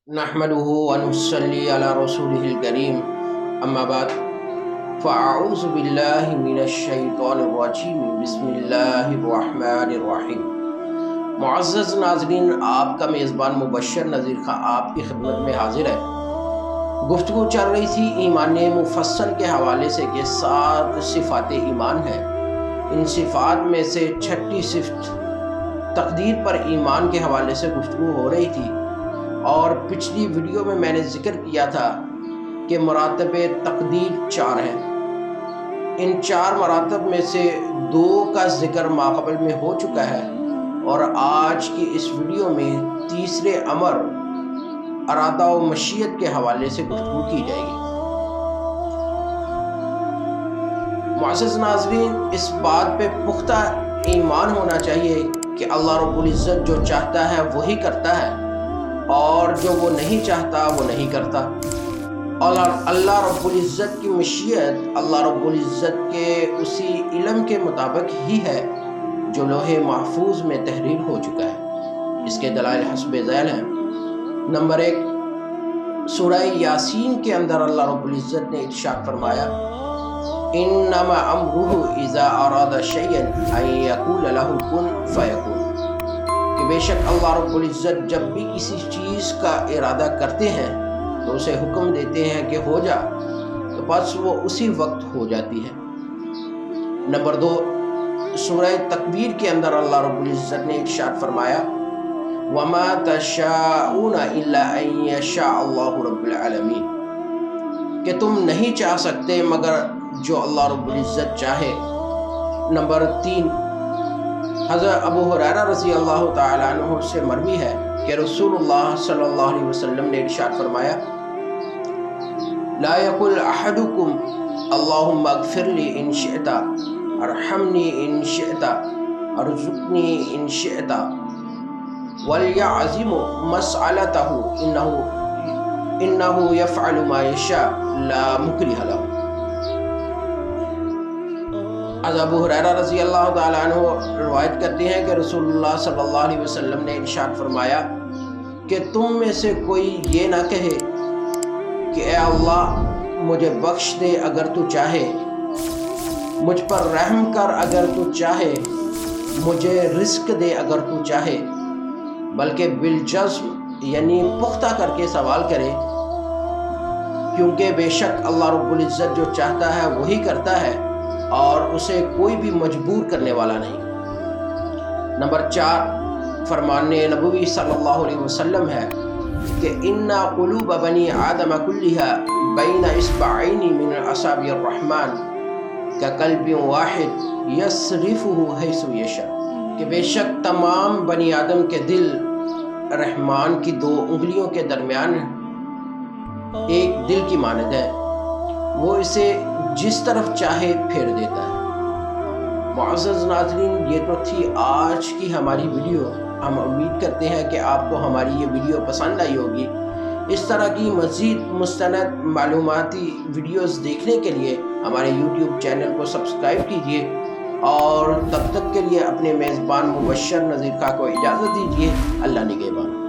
नहमदुहु व नुसल्ली अला रसूलिहिल करीम अम्मा बाद फ़अऊज़ु बिल्लाहि मिनश शैतानिर रजीम बिस्मिल्लाहिर रहमानिर रहीम। मुअज़्ज़ज़ नाज़रीन, आपका मेज़बान मुबश्शिर नज़ीर खां आपकी खिदमत में हाजिर है। गुफ्तगू चल रही थी ईमान मुफस्सल के हवाले से कि 7 सिफ़ात ईमान है। इन सिफ़ात में से छठी सिफ़त तक़दीर पर ईमान के हवाले से गुफ्तगू हो रही थी और पिछली वीडियो में मैंने ज़िक्र किया था कि मरातबे तक़दीर 4 हैं। इन 4 मरातब में से 2 का ज़िक्र माक़बल में हो चुका है और आज की इस वीडियो में तीसरे अमर अरादा व मशीयत के हवाले से गुफ्तगू की जाएगी। मुअज़्ज़ज़ नाज़रीन, इस बात पे पुख्ता ईमान होना चाहिए कि अल्लाह रब्बुल इज़्ज़त जो चाहता है वही करता है और जो वो नहीं चाहता वो नहीं करता। और अल्लाह रब्बुल इज़्ज़त की मशीयत अल्लाह रब्बुल इज़्ज़त के उसी इल्म के मुताबिक ही है जो लोहे महफूज में तहरीर हो चुका है। इसके दलाइल हस्बे ज़ैल हैं। नंबर 1, सूरह यासीन के अंदर अल्लाह रब्बुल इज़्ज़त ने इरशाद फरमाया, इन्नमा अम्रुहु इज़ा अरादा शैअन अन यक़ूल लहु कुन फ़यकुन, कि बेशक अल्लाह रब्बुल इज़्ज़त जब भी किसी चीज़ का इरादा करते हैं तो उसे हुक्म देते हैं कि हो जा, तो बस वो उसी वक्त हो जाती है। नंबर 2, सूरह तकवीर के अंदर अल्लाह रब्बुल इज़्ज़त ने इरशाद फरमाया, वमा तशाऊना इल्ला अन यशा अल्लाहु रब्बुल आलमीन, कि तुम नहीं चाह सकते मगर जो अल्लाह रब्बुल इज़्ज़त चाहे। नंबर 3, हज़रत अबू हुरैरा रज़ी अल्लाह तआला अन्हु से मरवी है कि रसूलुल्लाह सल्लल्लाहु अलैहि वसल्लम ने इरशाद फरमाया, ला यकुल अहदुकुम अल्लाहुम्मा अग़फ़िरली इन शिअता अरहमनी इन शिअता अरज़ुक़नी इन शिअता वलयअज़िम मसअलतहु इन्नहु यफ़अलु मा यशा ला मुक्रिह लहु। अबू हुरैरा रज़ी अल्लाह तआला अन्हु रिवायत करते हैं कि रसूलुल्लाह सल्लल्लाहु अलैहि वसल्लम ने इरशाद फरमाया कि तुम में से कोई ये ना कहे कि ए अल्लाह मुझे बख्श दे अगर तू चाहे, मुझ पर रहम कर अगर तू चाहे, मुझे रिस्क दे अगर तू चाहे, बल्कि बिलजज़्म यानी पुख्ता करके सवाल करे, क्योंकि बेशक अल्लाह रब्बुल इज़्ज़त जो चाहता है वही करता है और उसे कोई भी मजबूर करने वाला नहीं। नंबर 4, फरमाने नबवी सल्लल्लाहु अलैहि वसल्लम है कि इन्ना क़ुलूब बनी आदम कुल्लिहा बैना इस्बअैनि मिन असाबिर रहमान का क़ल्बिन वाहिद यस्रिफुहु हैसु यशा, कि बेशक तमाम बनी आदम के दिल रहमान की 2 उंगलियों के दरमियान एक दिल की मानद है, वो इसे जिस तरफ चाहे फेर देता है। मुअज़्ज़ज़ नाज़रीन, ये तो थी आज की हमारी वीडियो। हम उम्मीद करते हैं कि आपको हमारी ये वीडियो पसंद आई होगी। इस तरह की मज़ीद मुस्तनद मालूमाती वीडियोस देखने के लिए हमारे YouTube चैनल को सब्सक्राइब कीजिए और तब तक के लिए अपने मेज़बान मुबश्शिर नज़ीर खां को इजाज़त दीजिए। अल्लाह निगहबान।